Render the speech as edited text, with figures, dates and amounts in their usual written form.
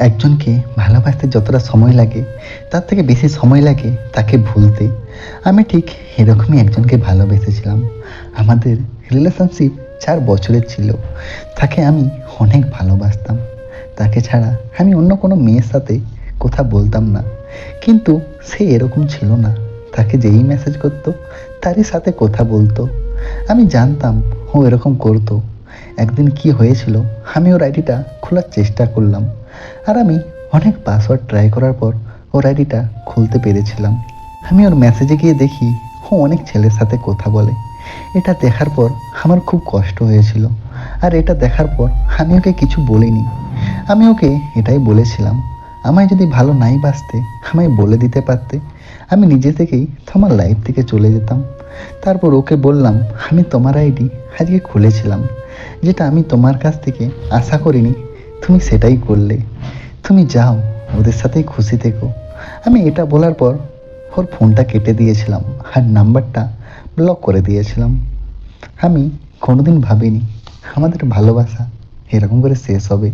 একজনকে ভালোবাসতে যতটা সময় লাগে তার থেকে বেশি সময় লাগে তাকে ভুলতে। আমি ঠিক এরকমই একজনকে ভালোবেসেছিলাম। আমাদের রিলেশনশিপ 4 বছরের ছিল। তাকে আমি অনেক ভালোবাসতাম। তাকে ছাড়া আমি অন্য কোনো মেয়ের সাথে কথা বলতাম না। কিন্তু সে এরকম ছিল না। তাকে যেই মেসেজ করতো তারই সাথে কথা বলতো। আমি জানতাম ও এরকম করতো। একদিন কি হয়েছিল, আমি ওর আইডিটা খোলার চেষ্টা করলাম। আর আমি অনেক পাসওয়ার্ড ট্রাই করার পর ওর আইডিটা খুলতে পেরেছিলাম। আমি ওর মেসেজে গিয়ে দেখি ও অনেক ছেলের সাথে কথা বলে। এটা দেখার পর আমার খুব কষ্ট হয়েছিল। আর এটা দেখার পর আমি ওকে কিছু বলিনি। আমি ওকে এটাই বলেছিলাম, আমায় যদি ভালো নাই বাসতে আমায় বলে দিতে পারতে, আমি নিজে থেকেই তোমার লাইফ থেকে চলে যেতাম। তারপর ওকে বললাম, আমি তোমার আইডি আজকে খুলেছিলাম, যেটা আমি তোমার কাছ থেকে আশা করিনি তুমি সেটাই করলে। তুমি যাও, ওদের সাথেই খুশি থেকো। আমি এটা বলার পর ওর ফোনটা কেটে দিয়েছিলাম আর নাম্বারটা ব্লক করে দিয়েছিলাম। আমি কোনোদিন ভাবিনি আমাদের ভালোবাসা এরকম করে শেষ হবে।